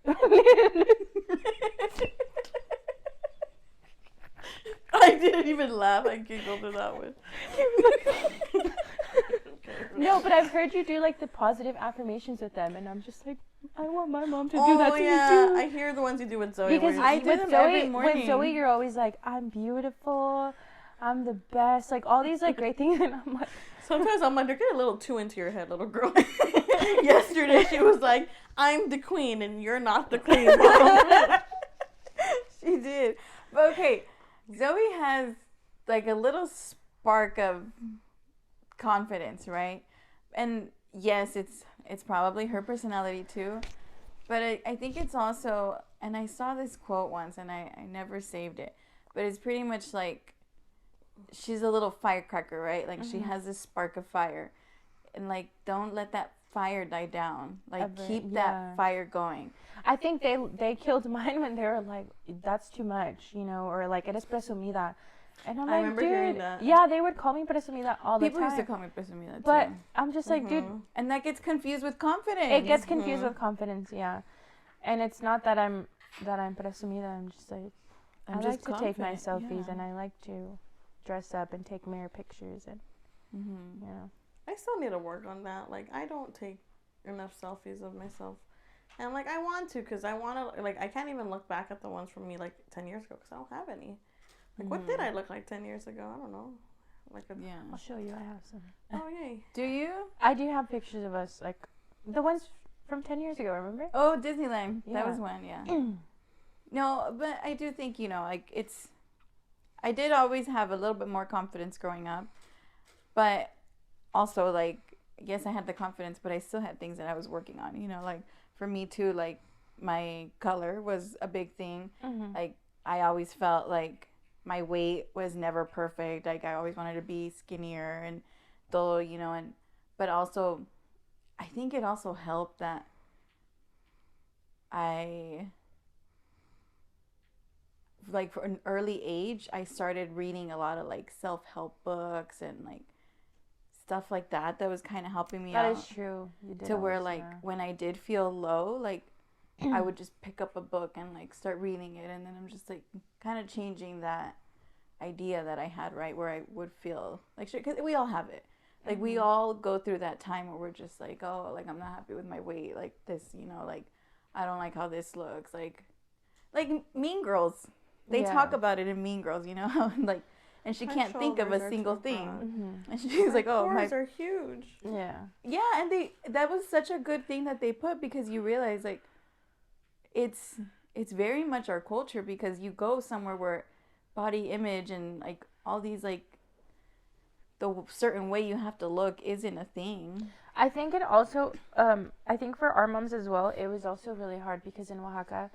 I didn't even laugh. I giggled at that one. No, but I've heard you do like the positive affirmations with them, and I'm just like, I want my mom to do that to me too. I hear the ones you do with Zoe. Because I do them every morning. With Zoe, you're always like, I'm beautiful, I'm the best, like all these like great things, and I'm like, sometimes I'm like, you're getting a little too into your head, little girl. Yesterday she was like, I'm the queen and you're not the queen, Mom. She did. But okay, Zoe has like a little spark of confidence, right? And yes, it's probably her personality too. But I think it's also, and I saw this quote once and I never saved it, but it's pretty much like she's a little firecracker, right? Like she has this spark of fire. And like, don't let that fire die down. Like keep that fire going. I think they killed mine when they were like, that's too much, you know, or like, eres presumida. And I'm like, remember dude, hearing that. Yeah, they would call me presumida all the time. People used to call me presumida too. But I'm just like, dude. And that gets confused with confidence. It gets confused with confidence, yeah. And it's not that I'm presumida. I'm just like, I like to take my selfies and I like to dress up and take mirror pictures and, yeah. I still need to work on that. Like, I don't take enough selfies of myself. And, like, I want to because I want to, like, I can't even look back at the ones from me, like, 10 years ago because I don't have any. Like, what did I look like 10 years ago? I don't know. Like, I'll show you. I have some. Oh, yay. Do you? I do have pictures of us, like, the ones from 10 years ago, remember? Oh, Disneyland. Yeah. That was one, yeah. No, but I do think, you know, like, I did always have a little bit more confidence growing up. But also, like, yes, I had the confidence, but I still had things that I was working on, you know, like, for me, too, like, my color was a big thing. Like, I always felt like my weight was never perfect. Like, I always wanted to be skinnier and todo, you know, but also, I think it also helped that like, for an early age, I started reading a lot of, like, self-help books and, like, stuff like that was kind of helping me out. That is true. You did to where, like, when I did feel low, like, I would just pick up a book and, like, start reading it. And then I'm just, like, kind of changing that idea that I had, right, where I would feel like shit. Because we all have it. Like, we all go through that time where we're just like, oh, like, I'm not happy with my weight. Like, this, you know, like, I don't like how this looks. Like Mean Girls. They talk about it in Mean Girls, you know? Like, and she can't think of a single thing. And she's like, oh, my... are huge. Yeah. Yeah, and that was such a good thing that they put because you realize, like, it's very much our culture because you go somewhere where body image and, like, all these, like, the certain way you have to look isn't a thing. I think it also, I think for our moms as well, it was also really hard because in Oaxaca,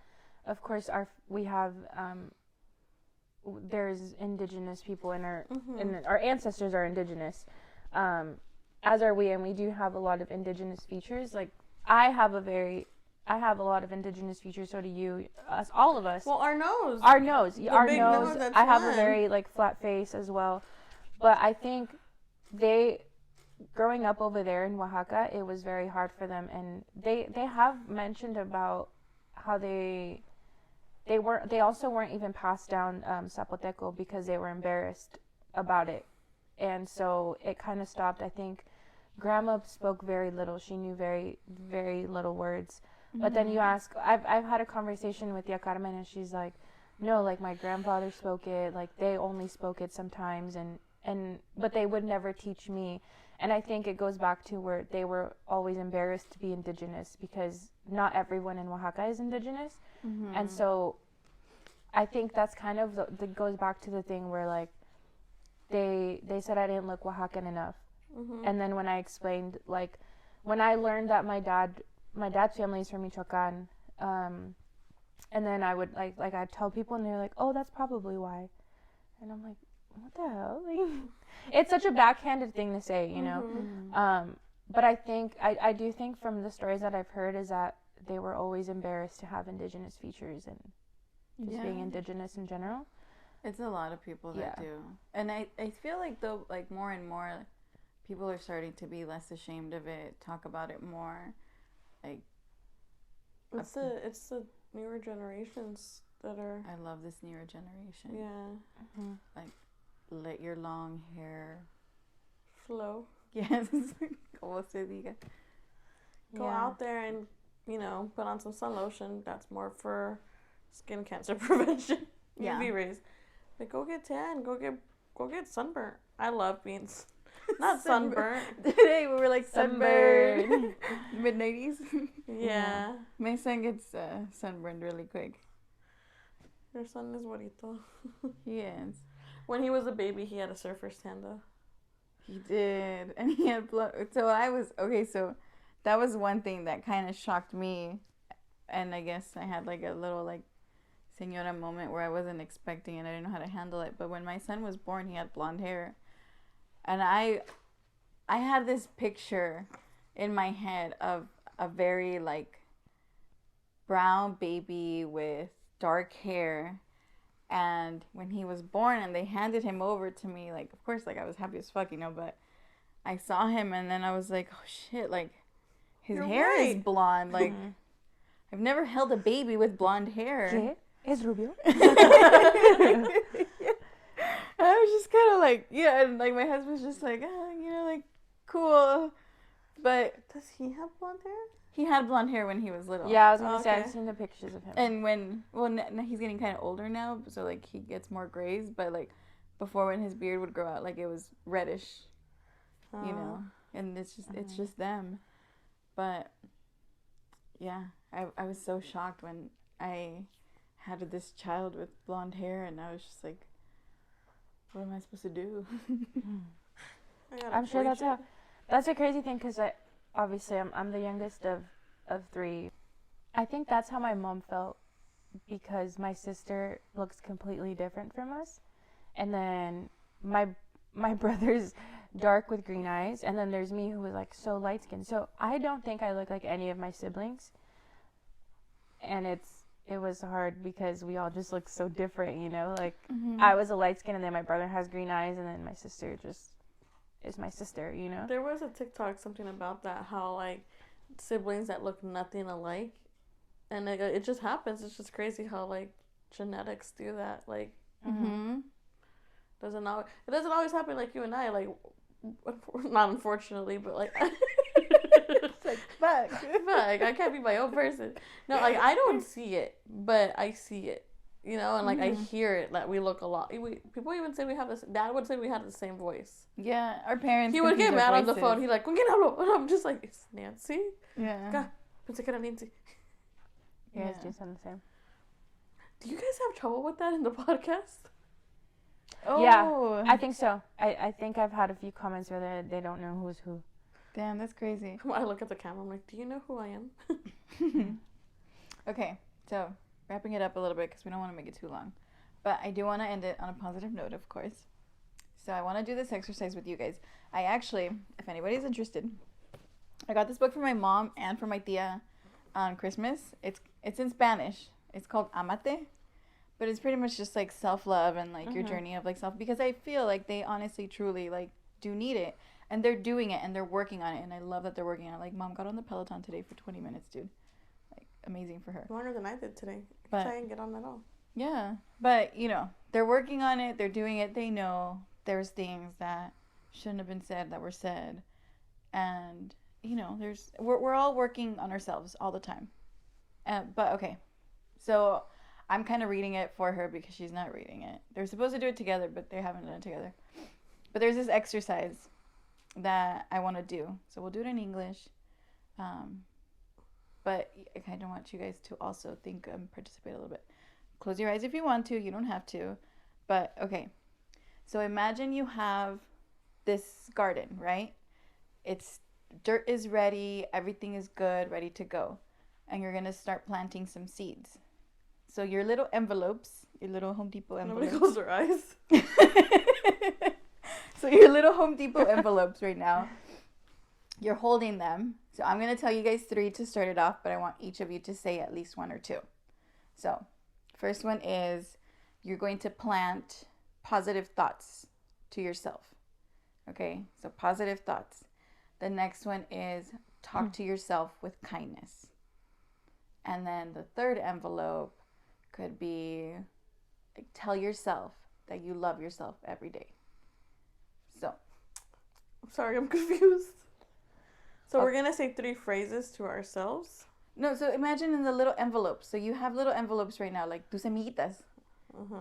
of course, we have, there's indigenous people in our, and our ancestors are indigenous, as are we, and we do have a lot of indigenous features. Like, I have a lot of indigenous features, so do you, all of us. Well, our nose. Our nose. That's I have a very, like, flat face as well. But I think growing up over there in Oaxaca, it was very hard for them. And they have mentioned about how they also weren't even passed down Zapoteco because they were embarrassed about it. And so it kind of stopped. I think Grandma spoke very little. She knew very, very little words. But then you ask, I've had a conversation with Tia Carmen, and she's like, no, like, my grandfather spoke it, like, they only spoke it sometimes, but they would never teach me. And I think it goes back to where they were always embarrassed to be indigenous because not everyone in Oaxaca is indigenous. And so I think that's kind of that goes back to the thing where, like, they said I didn't look Oaxacan enough. And then when I explained, like, when I learned that my dad's family is from Michoacan, and then I would like I'd tell people and they're like, oh, that's probably why. And I'm like, what the hell? Like, it's such a backhanded thing to say, you know? But I think, I do think from the stories that I've heard is that they were always embarrassed to have indigenous features and just being indigenous in general. It's a lot of people that do. And I feel like, though, like, more and more, people are starting to be less ashamed of it, talk about it more. Like, it's the newer generations that are. I love this newer generation. Yeah. Mm-hmm. Like, let your long hair flow. Yes. Como se diga. Go out there and, put on some sun lotion. That's more for skin cancer prevention. UV rays. But go get tan. Go get sunburnt. I love being not sunburnt. Today we were like sunburned. Mid-90s. Yeah. My son gets sunburned really quick. Your son is bonito. He is. When he was a baby, he had a surfer's tan though. He did, and he had blood. So so that was one thing that kind of shocked me, and I guess I had like a little like señora moment where I wasn't expecting it. I didn't know how to handle it. But when my son was born, he had blonde hair, and I had this picture in my head of a very like brown baby with dark hair. And when he was born and they handed him over to me, like, of course, like, I was happy as fuck, but I saw him and then I was like, oh, shit, like, his hair is blonde. Like, I've never held a baby with blonde hair. ¿Qué? ¿Es rubio? I was just kind of like, and, like, my husband's just like, like, cool. But does he have blonde hair? He had blonde hair when he was little. Yeah, I was going to say, I've seen the pictures of him. And he's getting kind of older now, so, like, he gets more grays. But, like, before when his beard would grow out, like, it was reddish, And it's just them. But, yeah, I was so shocked when I had this child with blonde hair, and I was just like, what am I supposed to do? I'm sure that's a crazy thing, because obviously, I'm the youngest of 3. I think that's how my mom felt, because my sister looks completely different from us. And then my brother's dark with green eyes. And then there's me, who was, like, so light-skinned. So I don't think I look like any of my siblings. And it was hard, because we all just look so different, Like, I was a light skin, and then my brother has green eyes, and then my sister just is my sister, There was a TikTok, something about that, how, like, siblings that look nothing alike, and it just happens. It's just crazy how, like, genetics do that. Like, it doesn't always happen like you and I, like, not unfortunately, but, like, it's like, fuck, I can't be my own person. No, like, I don't see it, but I see it. And like I hear it that we look a lot. People even say we have this. Dad would say we had the same voice. Yeah, our parents. He would get mad on the phone. He's like, "¿Con quién hablo?" And I'm just like, "It's Nancy." Yeah. Pensé que era Nancy. You guys do sound the same. Do you guys have trouble with that in the podcast? Oh. Yeah, I think so. I think I've had a few comments where they don't know who's who. Damn, that's crazy. I look at the camera. I'm like, "Do you know who I am?" Okay, so. Wrapping it up a little bit, because we don't want to make it too long. But I do want to end it on a positive note, of course. So I want to do this exercise with you guys. I actually, if anybody's interested, I got this book from my mom and from my tia on Christmas. It's in Spanish. It's called Amate. But it's pretty much just like self-love and like your journey of like self. Because I feel like they honestly, truly like do need it. And they're doing it and they're working on it. And I love that they're working on it. Like, Mom got on the Peloton today for 20 minutes, dude. Amazing for her. Longer than I did today. But I didn't get on at all. Yeah, but they're working on it. They're doing it. They know there's things that shouldn't have been said that were said, and we're all working on ourselves all the time. But okay, so I'm kind of reading it for her because she's not reading it. They're supposed to do it together, but they haven't done it together. But there's this exercise that I want to do, so we'll do it in English. But I kind of want you guys to also think and participate a little bit. Close your eyes if you want to. You don't have to. But, okay. So imagine you have this garden, right? Dirt is ready. Everything is good, ready to go. And you're going to start planting some seeds. So your little envelopes, your little Home Depot envelopes. Nobody close their eyes. So your little Home Depot envelopes right now, you're holding them. So I'm going to tell you guys 3 to start it off, but I want each of you to say at least 1 or 2. So first one is you're going to plant positive thoughts to yourself. Okay, so positive thoughts. The next one is talk to yourself with kindness. And then the third envelope could be like, tell yourself that you love yourself every day. So. I'm sorry, I'm confused. So we're going to say 3 phrases to ourselves? No, so imagine in the little envelopes. So you have little envelopes right now, like tus semillitas,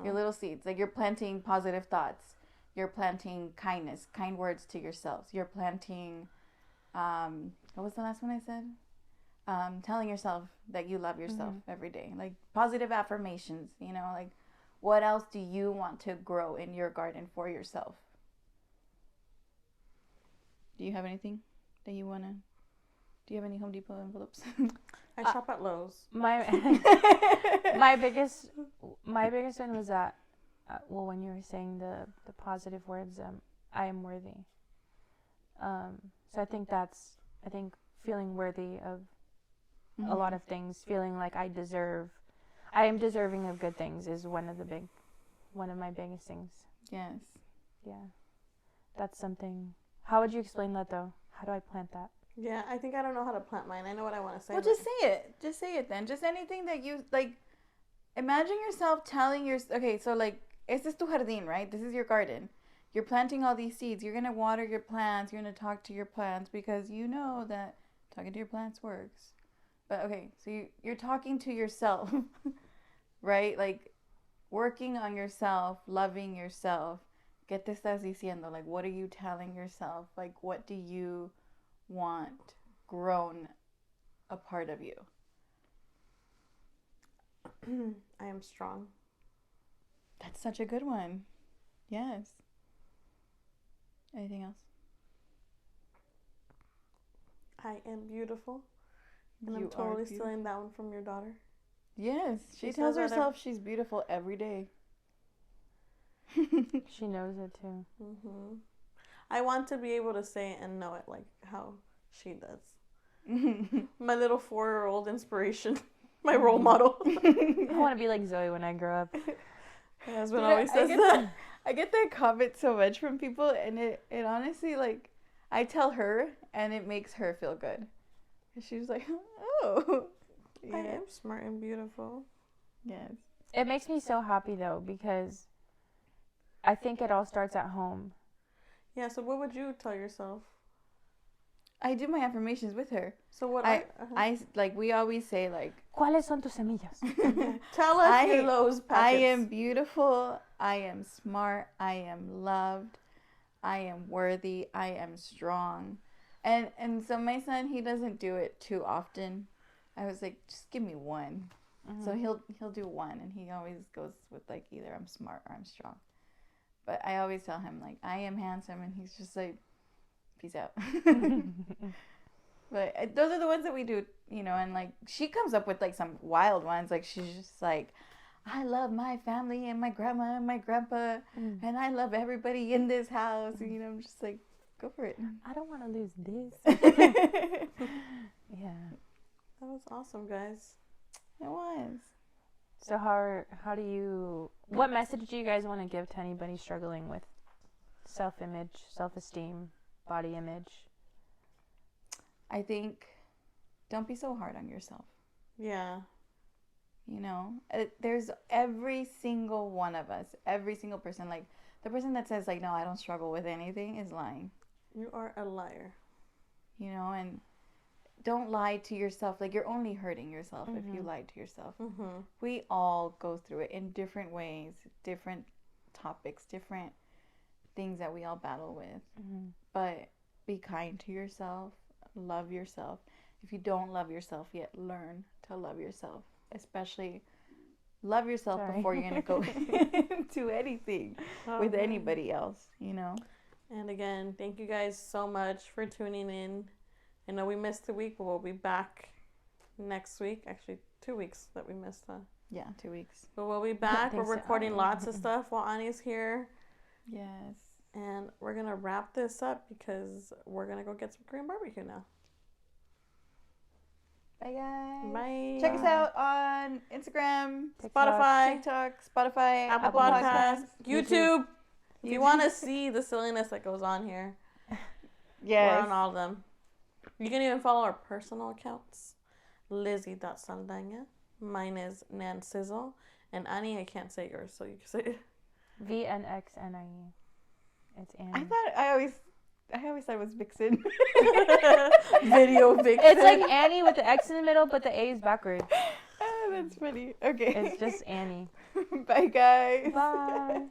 your little seeds. Like you're planting positive thoughts. You're planting kindness, kind words to yourselves. You're planting, what was the last one I said? Telling yourself that you love yourself every day. Like positive affirmations, you know, like what else do you want to grow in your garden for yourself? Do you have anything that you want to, do you have any Home Depot envelopes? I shop at Lowe's. My biggest one was that, well, when you were saying the positive words, I am worthy. So I think feeling worthy of a lot of things, feeling like I am deserving of good things is one of my biggest things. Yes. Yeah. That's something. How would you explain that though? How do I plant that? Yeah, I think I don't know how to plant mine. I know what I want to say. Well, just say it. Just say it then. Just anything that you, like, imagine yourself telling okay, so like, este es tu jardín, right? This is your garden. You're planting all these seeds. You're going to water your plants. You're going to talk to your plants because you know that talking to your plants works. But okay, so you're talking to yourself, right? Like, working on yourself, loving yourself. ¿Qué te estás diciendo? Like, what are you telling yourself? Like, what do you want grown a part of you? I am strong. That's such a good one. Yes. Anything else? I am beautiful. And I'm totally stealing that one from your daughter. Yes. She tells herself she's beautiful every day. She knows it too. Mm-hmm. I want to be able to say it and know it like how she does. My little 4-year-old inspiration. My role model. I want to be like Zoe when I grow up. My husband always says that. I get that comment so much from people, and it honestly, like, I tell her, and it makes her feel good. She's like, oh. Yeah. I am smart and beautiful. Yes. It makes me so happy, though, because I think it all starts at home. Yeah, so what would you tell yourself? I do my affirmations with her. So what I like, we always say, like, ¿Cuáles son tus semillas? Tell us your Lowe's packets. I am beautiful. I am smart. I am loved. I am worthy. I am strong. And so my son, he doesn't do it too often. I was like, just give me one. Mm-hmm. So he'll do one, and he always goes with, like, either I'm smart or I'm strong. But I always tell him, like, I am handsome, and he's just like, peace out. But those are the ones that we do, you know, and, like, she comes up with, like, some wild ones. Like, she's just like, I love my family and my grandma and my grandpa, and I love everybody in this house. And, you know, I'm just like, go for it. I don't want to lose this. Yeah. That was awesome, guys. It was. So what message do you guys want to give to anybody struggling with self-image, self-esteem, body image? I think don't be so hard on yourself. Yeah. You know, there's every single one of us, every single person, like the person that says, like, no, I don't struggle with anything is lying. You are a liar. You know, and don't lie to yourself. Like, you're only hurting yourself if you lie to yourself. Mm-hmm. We all go through it in different ways, different topics, different things that we all battle with. Mm-hmm. But be kind to yourself. Love yourself. If you don't love yourself yet, learn to love yourself. Especially love yourself before you're going to go into anything with anybody else, you know? And again, thank you guys so much for tuning in. I know we missed a week, but we'll be back next week. Actually, 2 weeks that we missed. Yeah, 2 weeks. But we'll be back. We're recording lots of stuff while Ani's here. Yes. And we're going to wrap this up because we're going to go get some Korean barbecue now. Bye, guys. Bye. Check us out on Instagram, Spotify, TikTok, Spotify, Apple Podcasts, YouTube. If you want to see the silliness that goes on here, yes. we're on all of them. You can even follow our personal accounts. Lizzie.Saldaña. Mine is Nan Sizzle. And Annie, I can't say yours, so you can say it. VNXNIE. It's Annie. I always thought it was Vixen. Video Vixen. It's like Annie with the X in the middle, but the A is backwards. That's funny. Okay. It's just Annie. Bye, guys. Bye.